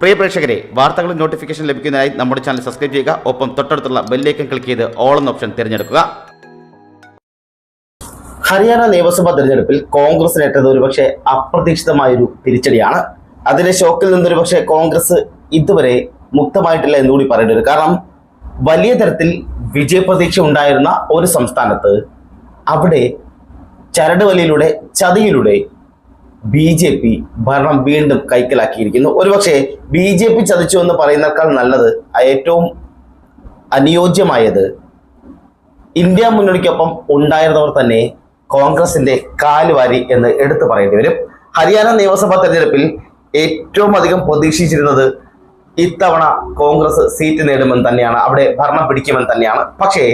പ്രിയ പ്രേക്ഷകരെ, വാർത്തകളും നോട്ടിഫിക്കേഷൻ ലഭിക്കുന്നതിനായി നമ്മുടെ ചാനൽ സബ്സ്ക്രൈബ് ചെയ്യുക. ഒപ്പം തൊട്ടടുത്തുള്ള ബെല്ലൈക്കൺ ക്ലിക്ക് ചെയ്ത് ഓൾ എന്ന ഓപ്ഷൻ തിരഞ്ഞെടുക്കുക. ഹരിയാന നിയമസഭാ തെരഞ്ഞെടുപ്പിൽ കോൺഗ്രസിനേറ്റത് ഒരുപക്ഷെ അപ്രതീക്ഷിതമായൊരു തിരിച്ചടിയാണ്. അതിന്റെ ഷോക്കിൽ നിന്നൊരുപക്ഷെ കോൺഗ്രസ് ഇതുവരെ മുക്തമായിട്ടില്ല എന്നുകൂടി പറയേണ്ടി വരും. കാരണം വലിയ തരത്തിൽ വിജയപ്രതീക്ഷ ഉണ്ടായിരുന്ന ഒരു സംസ്ഥാനത്ത് അവിടെ ചരടുവലിയിലൂടെ, ചതിയിലൂടെ BJP ഭരണം വീണ്ടും കൈക്കലാക്കിയിരിക്കുന്നു. ഒരുപക്ഷെ BJP ചതിച്ചു എന്ന് പറയുന്നേക്കാൾ നല്ലത്, ഏറ്റവും അനുയോജ്യമായത് ഇന്ത്യ മുന്നണിക്കൊപ്പം ഉണ്ടായിരുന്നവർ തന്നെ കോൺഗ്രസിന്റെ കാലുവാരി എന്ന് എടുത്തു പറയേണ്ടി വരും. ഹരിയാന നിയമസഭാ തെരഞ്ഞെടുപ്പിൽ ഏറ്റവും അധികം പ്രതീക്ഷിച്ചിരുന്നത് ഇത്തവണ കോൺഗ്രസ് സീറ്റ് നേടുമെന്ന് തന്നെയാണ്, അവിടെ ഭരണം പിടിക്കുമെന്ന് തന്നെയാണ്. പക്ഷേ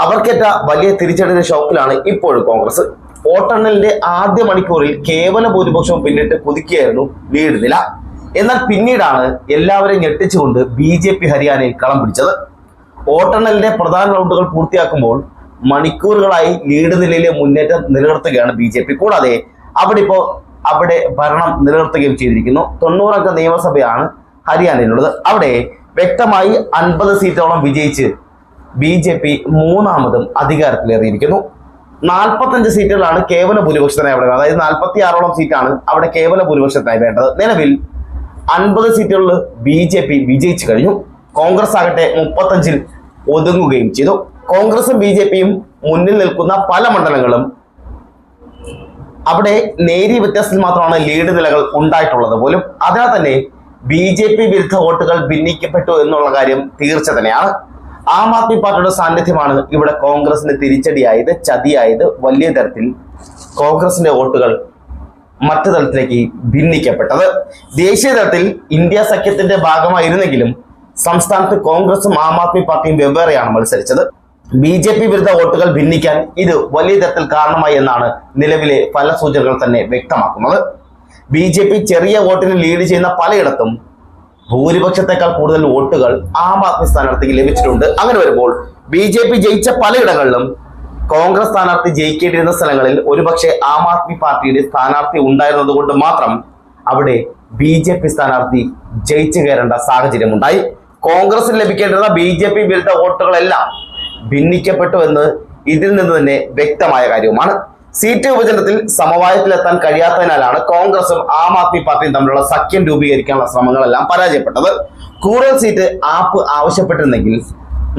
അവർക്കേറ്റ വലിയ തിരിച്ചടിയുടെ ഷോക്കിലാണ് ഇപ്പോഴും കോൺഗ്രസ്. വോട്ടെണ്ണലിന്റെ ആദ്യ മണിക്കൂറിൽ കേവല ഭൂരിപക്ഷവും പിന്നിട്ട് കുതിക്കുകയായിരുന്നു ലീഡ് നില. എന്നാൽ പിന്നീടാണ് എല്ലാവരെയും ഞെട്ടിച്ചുകൊണ്ട് BJP ഹരിയാനയിൽ കളം പിടിച്ചത്. വോട്ടെണ്ണലിന്റെ പ്രധാന റൗണ്ടുകൾ പൂർത്തിയാക്കുമ്പോൾ മണിക്കൂറുകളായി ലീഡ് നിലയിലെ മുന്നേറ്റം നിലനിർത്തുകയാണ് BJP. കൂടാതെ അവിടെ ഭരണം നിലനിർത്തുകയും ചെയ്തിരിക്കുന്നു. 90 അംഗ നിയമസഭയാണ് ഹരിയാനയിലുള്ളത്. അവിടെ വ്യക്തമായി 50 സീറ്റോളം വിജയിച്ച് BJP മൂന്നാമതും അധികാരത്തിലേറിയിരിക്കുന്നു. 45 സീറ്റുകളാണ് കേവല ഭൂരിപക്ഷത്തിനായി അവിടെ, അതായത് 46ഓളം സീറ്റാണ് അവിടെ കേവല ഭൂരിപക്ഷത്തിനായി വേണ്ടത്. നിലവിൽ 50 സീറ്റുകളിൽ BJP വിജയിച്ചു കഴിഞ്ഞു. കോൺഗ്രസ് ആകട്ടെ 35-ൽ ഒതുങ്ങുകയും ചെയ്തു. കോൺഗ്രസും BJPയും മുന്നിൽ നിൽക്കുന്ന പല മണ്ഡലങ്ങളും അവിടെ നേരിയ വ്യത്യാസത്തിൽ മാത്രമാണ് ലീഡ് നിലകൾ ഉണ്ടായിട്ടുള്ളത് പോലും. അതിനാൽ തന്നെ BJP വിരുദ്ധ വോട്ടുകൾ ഭിന്നിക്കപ്പെട്ടു എന്നുള്ള കാര്യം തീർച്ച തന്നെയാണ്. ആം ആദ്മി പാർട്ടിയുടെ സാന്നിധ്യമാണ് ഇവിടെ കോൺഗ്രസിന് തിരിച്ചടിയായത്, ചതിയായത്. വലിയ തരത്തിൽ കോൺഗ്രസിന്റെ വോട്ടുകൾ മറ്റു തലത്തിലേക്ക് ഭിന്നിക്കപ്പെട്ടത്. ദേശീയ തലത്തിൽ ഇന്ത്യ സഖ്യത്തിന്റെ ഭാഗമായിരുന്നെങ്കിലും സംസ്ഥാനത്ത് കോൺഗ്രസും ആം ആദ്മി പാർട്ടിയും വെവ്വേറെയാണ് മത്സരിച്ചത്. BJP വിരുദ്ധ വോട്ടുകൾ ഭിന്നിക്കാൻ ഇത് വലിയ തരത്തിൽ കാരണമായി എന്നാണ് നിലവിലെ പല സൂചനകൾ തന്നെ വ്യക്തമാക്കുന്നത്. BJP ചെറിയ വോട്ടിന് ലീഡ് ചെയ്യുന്ന പലയിടത്തും ഭൂരിപക്ഷത്തെക്കാൾ കൂടുതൽ വോട്ടുകൾ ആം ആദ്മി സ്ഥാനാർത്ഥിക്ക് ലഭിച്ചിട്ടുണ്ട്. അങ്ങനെ വരുമ്പോൾ BJP ജയിച്ച പലയിടങ്ങളിലും കോൺഗ്രസ് സ്ഥാനാർത്ഥി ജയിക്കേണ്ടിയിരുന്ന സ്ഥലങ്ങളിൽ ഒരുപക്ഷെ ആം ആദ്മി പാർട്ടിയുടെ സ്ഥാനാർത്ഥി ഉണ്ടായിരുന്നത് കൊണ്ട് മാത്രം അവിടെ BJP സ്ഥാനാർത്ഥി ജയിച്ചു കയറേണ്ട സാഹചര്യം ഉണ്ടായി. കോൺഗ്രസിന് ലഭിക്കേണ്ടിരുന്ന BJP വിരുദ്ധ വോട്ടുകളെല്ലാം ഭിന്നിക്കപ്പെട്ടു എന്ന് ഇതിൽ നിന്ന് തന്നെ വ്യക്തമായ കാര്യവുമാണ്. സീറ്റ് വിഭജനത്തിൽ സമവായത്തിലെത്താൻ കഴിയാത്തതിനാലാണ് കോൺഗ്രസും ആം ആദ്മി പാർട്ടിയും തമ്മിലുള്ള സഖ്യം രൂപീകരിക്കാനുള്ള ശ്രമങ്ങളെല്ലാം പരാജയപ്പെട്ടത്. കൂടുതൽ സീറ്റ് ആപ്പ് ആവശ്യപ്പെട്ടിരുന്നെങ്കിൽ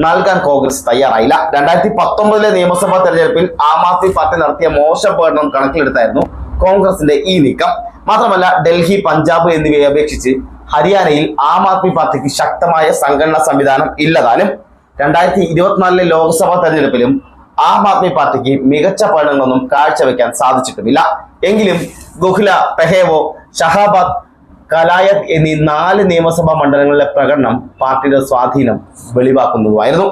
നൽകാൻ കോൺഗ്രസ് തയ്യാറായില്ല. 2019 നിയമസഭാ തെരഞ്ഞെടുപ്പിൽ ആം ആദ്മി പാർട്ടി നടത്തിയ മോശം പ്രകടനം കണക്കിലെടുത്തായിരുന്നു കോൺഗ്രസിന്റെ ഈ നീക്കം. മാത്രമല്ല ഡൽഹി, പഞ്ചാബ് എന്നിവയെ അപേക്ഷിച്ച് ഹരിയാനയിൽ ആം ആദ്മി പാർട്ടിക്ക് ശക്തമായ സംഘടനാ സംവിധാനം ഇല്ലതാനും 2024 ലോക്സഭാ തെരഞ്ഞെടുപ്പിലും ആം ആദ്മി പാർട്ടിക്ക് മികച്ച പ്രകടനങ്ങളൊന്നും കാഴ്ചവെക്കാൻ സാധിച്ചിട്ടുമില്ല. എങ്കിലും ഗുഹ്ല, പെഹേവോ, ഷഹാബാദ്, കലായത് എന്നീ 4 നിയമസഭാ മണ്ഡലങ്ങളിലെ പ്രകടനം പാർട്ടിയുടെ സ്വാധീനം വെളിവാക്കുന്നതുമായിരുന്നു.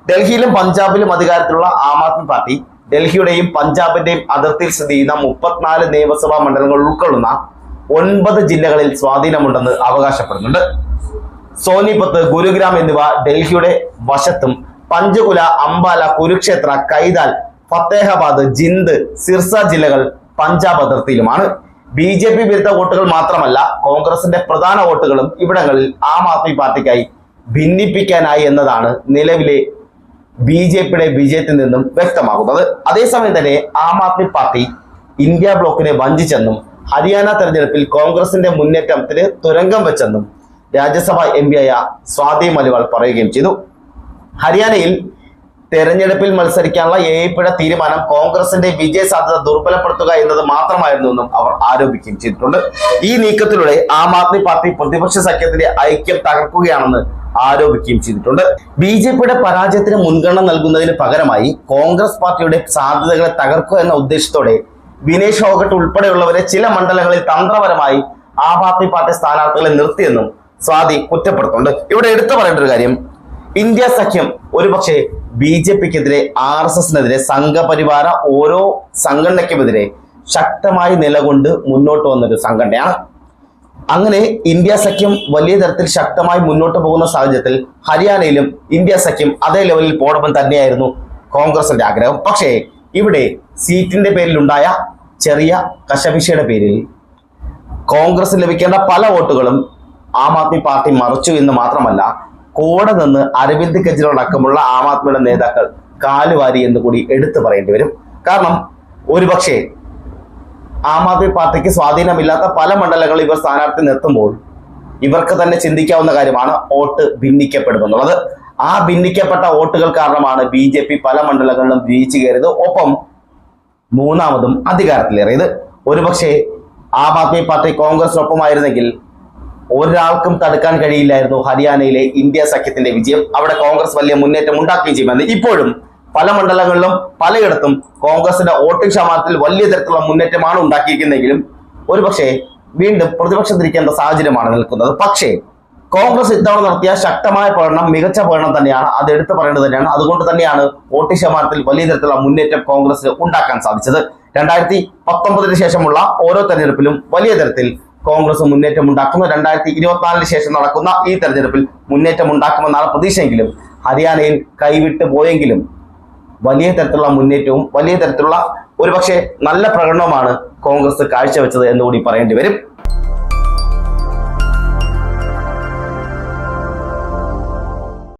ഡൽഹിയിലും പഞ്ചാബിലും അധികാരത്തിലുള്ള ആം ആദ്മി പാർട്ടി ഡൽഹിയുടെയും പഞ്ചാബിന്റെയും അതിർത്തിയിൽ സ്ഥിതി ചെയ്യുന്ന 34 നിയമസഭാ മണ്ഡലങ്ങൾ ഉൾക്കൊള്ളുന്ന 9 ജില്ലകളിൽ സ്വാധീനമുണ്ടെന്ന് അവകാശപ്പെടുന്നുണ്ട്. സോനിപത്ത്, ഗുരുഗ്രാം എന്നിവ ഡൽഹിയുടെ വശത്തും പഞ്ചകുല, അംബാല, കുരുക്ഷേത്ര, കൈതാൽ, ഫത്തേഹാബാദ്, ജിന്ദ്, സിർസ ജില്ലകൾ പഞ്ചാബ് അതിർത്തിയിലുമാണ്. BJP വിരുദ്ധ വോട്ടുകൾ മാത്രമല്ല, കോൺഗ്രസിന്റെ പ്രധാന വോട്ടുകളും ഇവിടങ്ങളിൽ ആം ആദ്മി പാർട്ടിക്കായി ഭിന്നിപ്പിക്കാനായി എന്നതാണ് നിലവിലെ BJPയുടെ വിജയത്തിൽ നിന്നും വ്യക്തമാകുന്നത്. അതേസമയം തന്നെ ആം ആദ്മി പാർട്ടി ഇന്ത്യ ബ്ലോക്കിനെ വഞ്ചിച്ചെന്നും ഹരിയാന തെരഞ്ഞെടുപ്പിൽ കോൺഗ്രസിന്റെ മുന്നേറ്റത്തിന് തുരങ്കം വെച്ചെന്നും രാജ്യസഭാ MP ആയ സ്വാതി മലിവാൾ പറയുകയും ചെയ്തു. ഹരിയാനയിൽ തെരഞ്ഞെടുപ്പിൽ മത്സരിക്കാനുള്ള AAPയുടെ തീരുമാനം കോൺഗ്രസിന്റെ വിജയ സാധ്യത ദുർബലപ്പെടുത്തുക എന്നത് മാത്രമായിരുന്നു എന്നും അവർ ആരോപിക്കുകയും ചെയ്തിട്ടുണ്ട്. ഈ നീക്കത്തിലൂടെ ആം ആദ്മി പാർട്ടി പ്രതിപക്ഷ സഖ്യത്തിന്റെ ഐക്യം തകർക്കുകയാണെന്ന് ആരോപിക്കുകയും ചെയ്തിട്ടുണ്ട്. BJPയുടെ പരാജയത്തിന് മുൻഗണന നൽകുന്നതിന് പകരമായി കോൺഗ്രസ് പാർട്ടിയുടെ സാധ്യതകളെ തകർക്കുക എന്ന ഉദ്ദേശത്തോടെ വിനേഷ് ഫോഗട്ട് ഉൾപ്പെടെയുള്ളവരെ ചില മണ്ഡലങ്ങളിൽ തന്ത്രപരമായി ആം ആദ്മി പാർട്ടി സ്ഥാനാർത്ഥികളെ നിർത്തിയെന്നും സ്വാതി കുറ്റപ്പെടുത്തുന്നുണ്ട്. ഇവിടെ എടുത്തു പറയേണ്ട ഒരു കാര്യം, ഇന്ത്യ സഖ്യം ഒരുപക്ഷെ BJPക്കെതിരെ, RSSനെതിരെ, സംഘപരിവാര ഓരോ സംഘടനയ്ക്കുമെതിരെ ശക്തമായി നിലകൊണ്ട് മുന്നോട്ട് വന്നൊരു സംഘടനയാണ്. അങ്ങനെ ഇന്ത്യ സഖ്യം വലിയ തരത്തിൽ ശക്തമായി മുന്നോട്ട് പോകുന്ന സാഹചര്യത്തിൽ ഹരിയാനയിലും ഇന്ത്യ സഖ്യം അതേ ലെവലിൽ പോകണമെന്ന് തന്നെയായിരുന്നു കോൺഗ്രസിന്റെ ആഗ്രഹം. പക്ഷേ ഇവിടെ സീറ്റിന്റെ പേരിലുണ്ടായ ചെറിയ കശപിശയുടെ പേരിൽ കോൺഗ്രസ് ലഭിക്കേണ്ട പല വോട്ടുകളും ആം ആദ്മി പാർട്ടി മറിച്ചു എന്ന് മാത്രമല്ല, കൂടെ നിന്ന് അരവിന്ദ് കെജ്രിവാൾ അടക്കമുള്ള ആം ആദ്മിയുടെ നേതാക്കൾ കാലുവാരി എന്ന് കൂടി എടുത്തു പറയേണ്ടി വരും. കാരണം ഒരുപക്ഷെ ആം ആദ്മി പാർട്ടിക്ക് സ്വാധീനമില്ലാത്ത പല മണ്ഡലങ്ങളിൽ ഇവർ സ്ഥാനാർത്ഥി നിർത്തുമ്പോൾ ഇവർക്ക് തന്നെ ചിന്തിക്കാവുന്ന കാര്യമാണ് വോട്ട് ഭിന്നിക്കപ്പെടുമെന്നുള്ളത്. ആ ഭിന്നിക്കപ്പെട്ട വോട്ടുകൾ കാരണമാണ് BJP പല മണ്ഡലങ്ങളിലും ജയിച്ചു കയറിയത്, ഒപ്പം മൂന്നാമതും അധികാരത്തിലേറിയത്. ഒരുപക്ഷെ ആം ആദ്മി പാർട്ടി കോൺഗ്രസിനൊപ്പമായിരുന്നെങ്കിൽ ഒരാൾക്കും തടുക്കാൻ കഴിയില്ലായിരുന്നു ഹരിയാനയിലെ ഇന്ത്യ സഖ്യത്തിന്റെ വിജയം. അവിടെ കോൺഗ്രസ് വലിയ മുന്നേറ്റം ഉണ്ടാക്കുകയും ചെയ്യുമെന്ന്. ഇപ്പോഴും പല മണ്ഡലങ്ങളിലും പലയിടത്തും കോൺഗ്രസിന്റെ വോട്ടിംഗ് ശതമാനത്തിൽ വലിയ തരത്തിലുള്ള മുന്നേറ്റമാണ് ഉണ്ടാക്കിയിരിക്കുന്നതെങ്കിലും ഒരുപക്ഷെ വീണ്ടും പ്രതിപക്ഷത്തിരിക്കേണ്ട സാഹചര്യമാണ് നിൽക്കുന്നത്. പക്ഷേ കോൺഗ്രസ് ഇത്തവണ നടത്തിയ ശക്തമായ പ്രകടനം മികച്ച പ്രകടനം തന്നെയാണ്, അത് എടുത്തു പറയേണ്ടത് തന്നെയാണ്. അതുകൊണ്ട് തന്നെയാണ് വോട്ടിംഗ് ശതമാനത്തിൽ വലിയ തരത്തിലുള്ള മുന്നേറ്റം കോൺഗ്രസിന് ഉണ്ടാക്കാൻ സാധിച്ചത്. 2019 ശേഷമുള്ള ഓരോ തെരഞ്ഞെടുപ്പിലും വലിയ തരത്തിൽ കോൺഗ്രസ് മുന്നേറ്റം ഉണ്ടാക്കുന്നു. 2024 ശേഷം നടക്കുന്ന ഈ തെരഞ്ഞെടുപ്പിൽ മുന്നേറ്റം ഉണ്ടാക്കുമെന്നാണ് പ്രതീക്ഷയെങ്കിലും ഹരിയാനയിൽ കൈവിട്ട് പോയെങ്കിലും വലിയ തരത്തിലുള്ള മുന്നേറ്റവും വലിയ തരത്തിലുള്ള ഒരുപക്ഷെ നല്ല പ്രകടനവുമാണ് കോൺഗ്രസ് കാഴ്ചവെച്ചത് എന്നുകൂടി പറയേണ്ടി വരും.